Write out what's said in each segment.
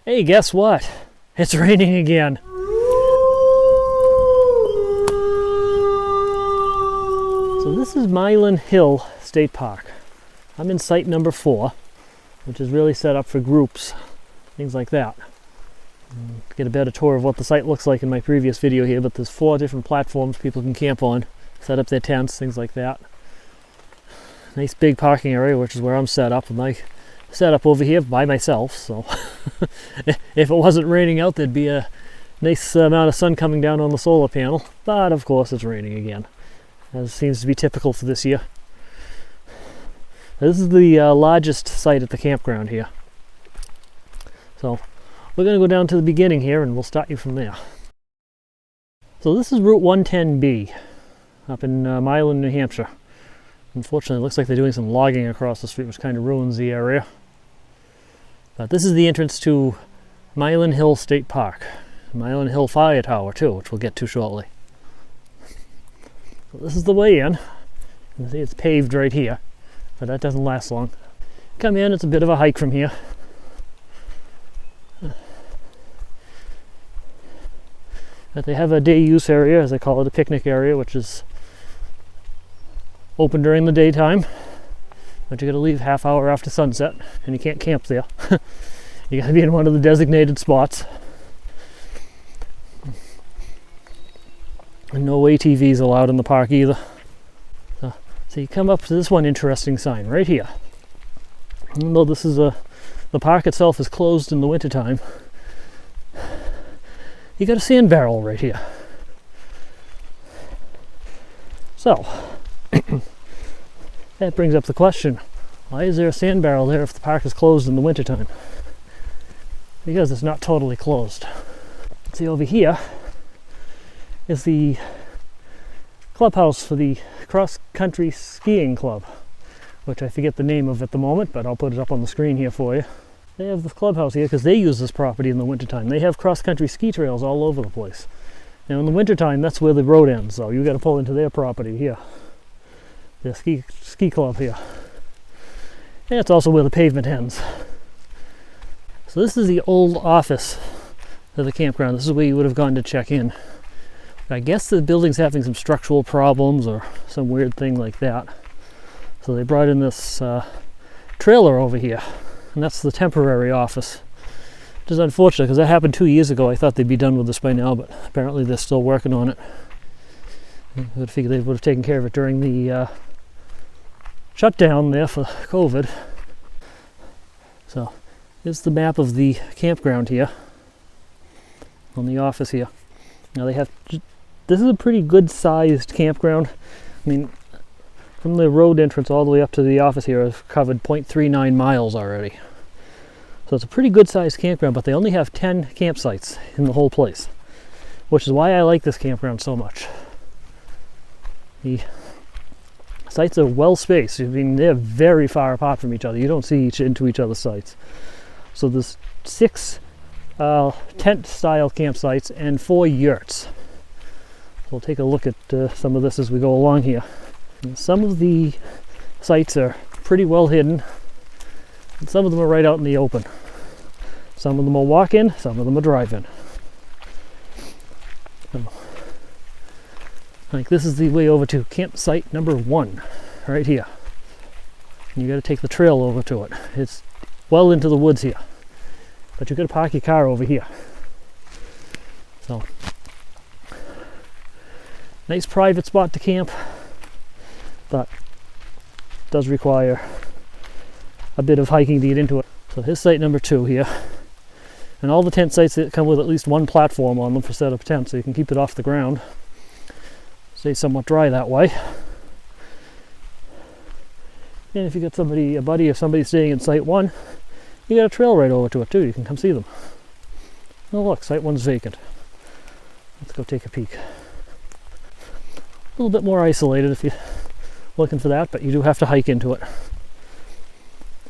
Hey, guess what? It's raining again. So this is Milan Hill State Park. I'm in site number 4, which is really set up for groups, things like that. Get a better tour of what the site looks like in my previous video here, but there's 4 different platforms people can camp on, set up their tents, things like that. Nice big parking area, which is where I'm set up, and I set up over here by myself, so if it wasn't raining out, there'd be a nice amount of sun coming down on the solar panel, but of course it's raining again, as seems to be typical for this year. This is the largest site at the campground here, so we're going to go down to the beginning here and we'll start you from there. So this is Route 110B up in Milan, New Hampshire. Unfortunately, it looks like they're doing some logging across the street, which kind of ruins the area. But this is the entrance to Milan Hill State Park. Milan Hill Fire Tower too, which we'll get to shortly. So this is the way in. You can see it's paved right here, but that doesn't last long. Come in, it's a bit of a hike from here. But they have a day use area, as they call it, a picnic area, which is open during the daytime, but you gotta leave half hour after sunset, and you can't camp there. You gotta be in one of the designated spots. And no ATVs allowed in the park either. So you come up to this one interesting sign right here. Even though this is the park itself is closed in the wintertime, you got a sand barrel right here. So that brings up the question, why is there a sand barrel there if the park is closed in the wintertime? Because it's not totally closed. See, over here is the clubhouse for the cross-country skiing club, which I forget the name of at the moment, but I'll put it up on the screen here for you. They have the clubhouse here because they use this property in the wintertime. They have cross-country ski trails all over the place. Now in the wintertime, that's where the road ends, so you got to pull into their property here. The ski club here. And it's also where the pavement ends. So this is the old office of the campground. This is where you would have gone to check in. I guess the building's having some structural problems or some weird thing like that. So they brought in this trailer over here, and that's the temporary office. Which is unfortunate because that happened 2 years ago. I thought they'd be done with this by now, but apparently they're still working on it. I would figure they would have taken care of it during the shutdown there for COVID. So here's the map of the campground here on the office here. Now they have, this is a pretty good sized campground. I mean, from the road entrance all the way up to the office here, I've covered 0.39 miles already. So it's a pretty good sized campground, but they only have 10 campsites in the whole place, which is why I like this campground so much. The sites are well spaced. I mean, they're very far apart from each other. You don't see into each other's sites. So there's 6 tent style campsites and 4 yurts. We'll take a look at some of this as we go along here. And some of the sites are pretty well hidden, and some of them are right out in the open. Some of them are walk-in, some of them are drive-in. So, like this is the way over to campsite number 1, right here. And you got to take the trail over to it. It's well into the woods here, but you got to park your car over here. So, nice private spot to camp, but does require a bit of hiking to get into it. So here's site number 2 here, and all the tent sites that come with at least one platform on them for set up tents, so you can keep it off the ground. Stay somewhat dry that way. And if you got somebody, a buddy or somebody staying in site 1, you got a trail right over to it too. You can come see them. Oh look, site 1's vacant. Let's go take a peek. A little bit more isolated if you're looking for that, but you do have to hike into it.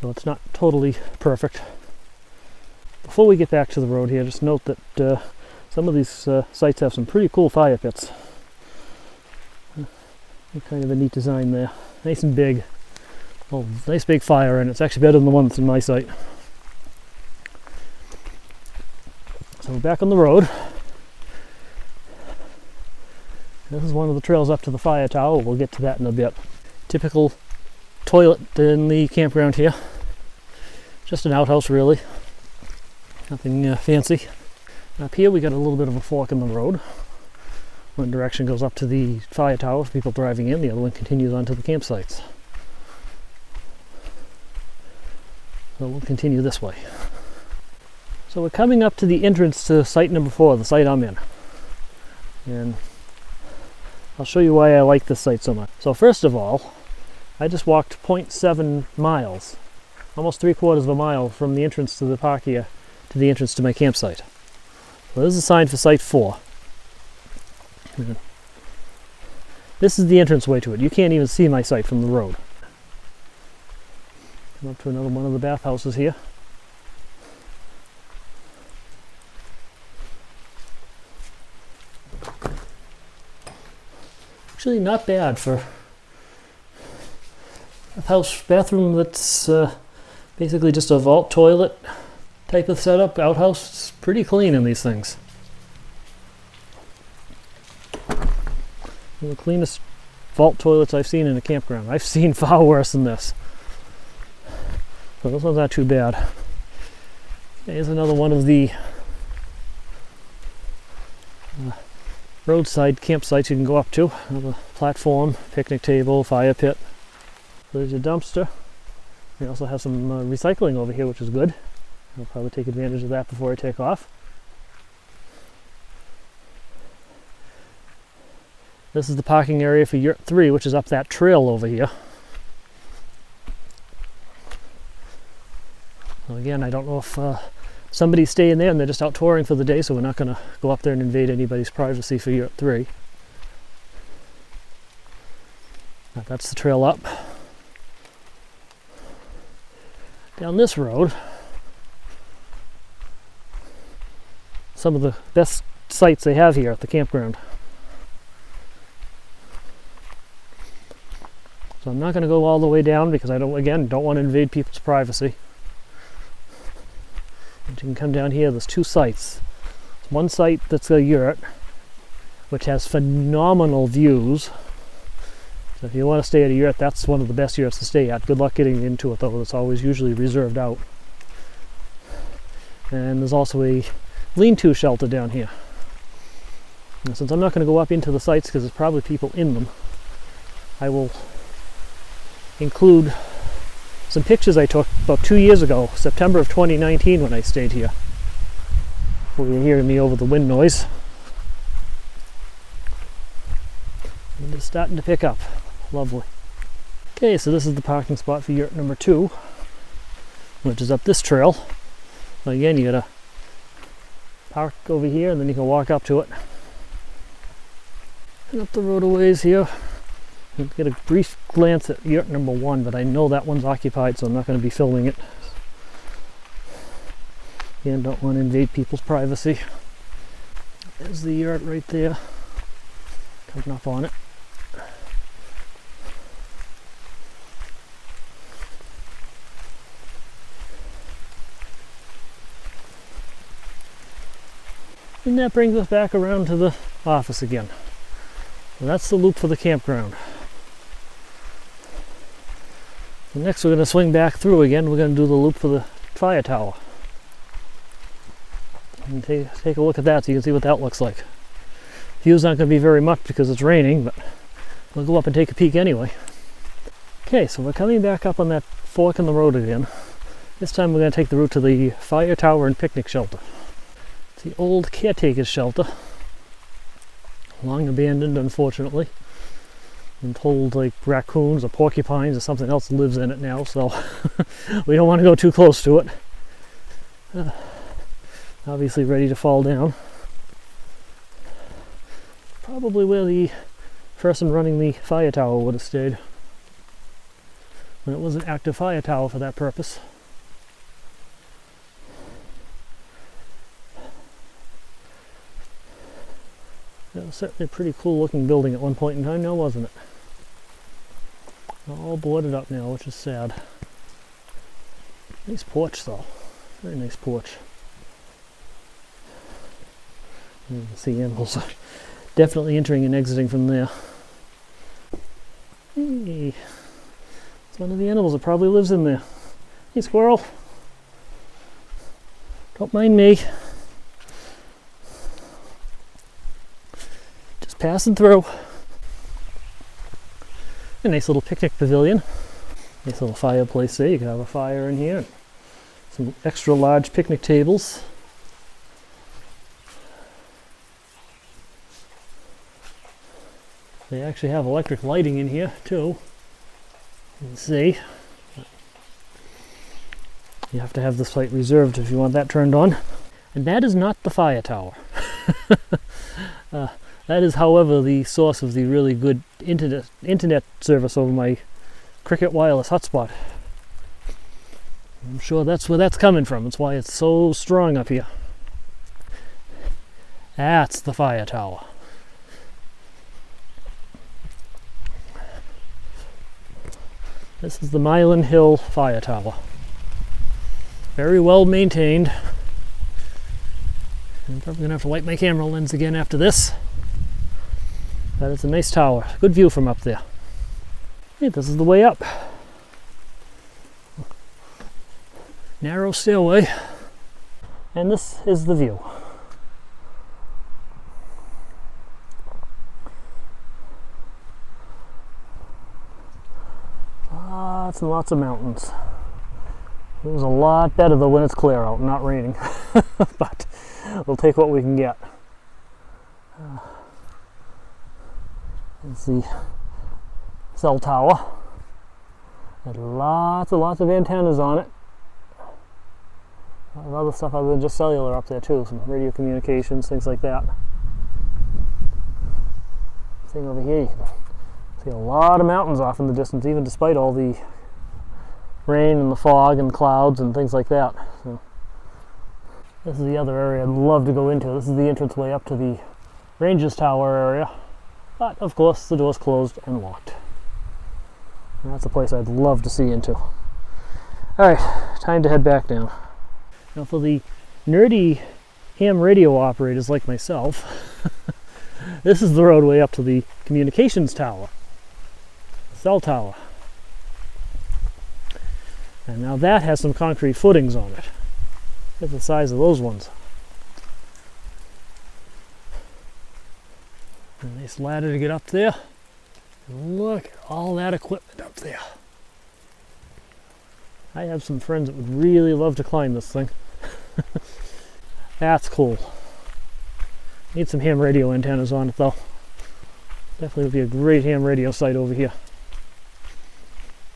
So it's not totally perfect. Before we get back to the road here, just note that some of these sites have some pretty cool fire pits. Kind of a neat design there. Nice and big. Well, nice big fire, and it's actually better than the one that's in my site. So we're back on the road. This is one of the trails up to the fire tower. We'll get to that in a bit. Typical toilet in the campground here. Just an outhouse really. Nothing fancy. Up here we got a little bit of a fork in the road. One direction goes up to the fire tower for people driving in, the other one continues on to the campsites. So we'll continue this way. So we're coming up to the entrance to site number 4, the site I'm in. And I'll show you why I like this site so much. So first of all, I just walked 0.7 miles, almost 3/4 of a mile from the entrance to the park here to the entrance to my campsite. So this is a sign for site 4. This is the entrance way to it. You can't even see my site from the road. Come up to another one of the bathhouses here. Actually not bad for a bathroom that's basically just a vault toilet type of setup, outhouse. It's pretty clean in these things. One of the cleanest vault toilets I've seen in a campground. I've seen far worse than this. So this one's not too bad. Here's another one of the roadside campsites you can go up to. Another platform, picnic table, fire pit. So there's your dumpster. We also have some recycling over here, which is good. I'll probably take advantage of that before I take off. This is the parking area for Yurt 3, which is up that trail over here. So again, I don't know if somebody's staying there and they're just out touring for the day, so we're not going to go up there and invade anybody's privacy for Yurt 3. But that's the trail up. Down this road, some of the best sites they have here at the campground. So I'm not going to go all the way down because I don't want to invade people's privacy. But you can come down here. There's 2 sites. One site that's a yurt, which has phenomenal views. So if you want to stay at a yurt, that's one of the best yurts to stay at. Good luck getting into it though. It's always usually reserved out. And there's also a lean-to shelter down here. Now, since I'm not going to go up into the sites because there's probably people in them, I will include some pictures I took about 2 years ago, September of 2019, when I stayed here. You're hearing me over the wind noise. And it's starting to pick up. Lovely. Okay, so this is the parking spot for yurt number 2, which is up this trail. So again, you gotta park over here and then you can walk up to it. And up the road a ways here. I'll get a brief glance at yurt number 1, but I know that one's occupied, so I'm not going to be filming it. Again, don't want to invade people's privacy. There's the yurt right there. Coming up on it. And that brings us back around to the office again. And that's the loop for the campground. So next we're going to swing back through again. We're going to do the loop for the fire tower. And take a look at that so you can see what that looks like. View's not going to be very much because it's raining, but we'll go up and take a peek anyway. Okay, so we're coming back up on that fork in the road again. This time we're going to take the route to the fire tower and picnic shelter. It's the old caretaker's shelter. Long abandoned, unfortunately. I'm told like raccoons or porcupines or something else lives in it now, so we don't want to go too close to it. Obviously ready to fall down. Probably where the person running the fire tower would have stayed when it was an active fire tower for that purpose. It was certainly a pretty cool looking building at one point in time now, wasn't it? All boarded up now, which is sad. Nice porch though. Very nice porch. You can see animals are definitely entering and exiting from there. Hey, it's one of the animals that probably lives in there. Hey, squirrel. Don't mind me. Just passing through. A nice little picnic pavilion. Nice little fireplace there. You can have a fire in here. Some extra large picnic tables. They actually have electric lighting in here too. You can see. You have to have the site reserved if you want that turned on. And that is not the fire tower. That is, however, the source of the really good internet service over my Cricket wireless hotspot. I'm sure that's where that's coming from. That's why it's so strong up here. That's the fire tower. This is the Milan Hill fire tower. Very well maintained. I'm probably going to have to wipe my camera lens again after this. But it's a nice tower. Good view from up there. Hey, this is the way up. Narrow stairway. And this is the view. Lots and lots of mountains. It was a lot better though when it's clear out and not raining. But we'll take what we can get. There's the cell tower. And lots and lots of antennas on it. A lot of other stuff other than just cellular up there too. Some radio communications, things like that. Thing over here, you can see a lot of mountains off in the distance, even despite all the rain and the fog and clouds and things like that. So, this is the other area I'd love to go into. This is the entranceway up to the Ranges Tower area. But, of course, the door's closed and locked. And that's a place I'd love to see into. Alright, time to head back down. Now for the nerdy ham radio operators like myself, this is the roadway up to the communications tower, the cell tower. And now that has some concrete footings on it. Look at the size of those ones. A nice ladder to get up there. And look at all that equipment up there. I have some friends that would really love to climb this thing. That's cool. Need some ham radio antennas on it though. Definitely would be a great ham radio site over here.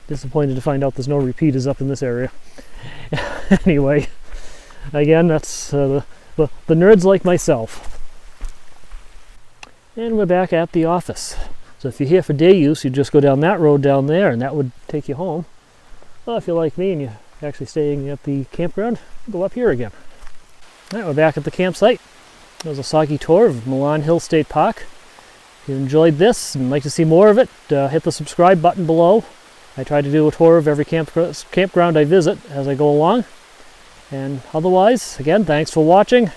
Disappointed to find out there's no repeaters up in this area. Anyway, again, that's the nerds like myself. And we're back at the office. So if you're here for day use, you just go down that road down there and that would take you home. Well, if you're like me and you're actually staying at the campground, go up here again. All right, we're back at the campsite. That was a soggy tour of Milan Hill State Park. If you enjoyed this and like to see more of it, hit the subscribe button below. I try to do a tour of every campground I visit as I go along. And otherwise, again, thanks for watching.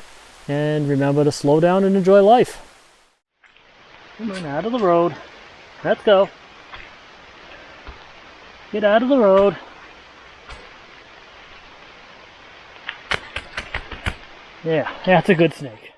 And remember to slow down and enjoy life. Come on, out of the road. Let's go. Get out of the road. Yeah, that's a good snake.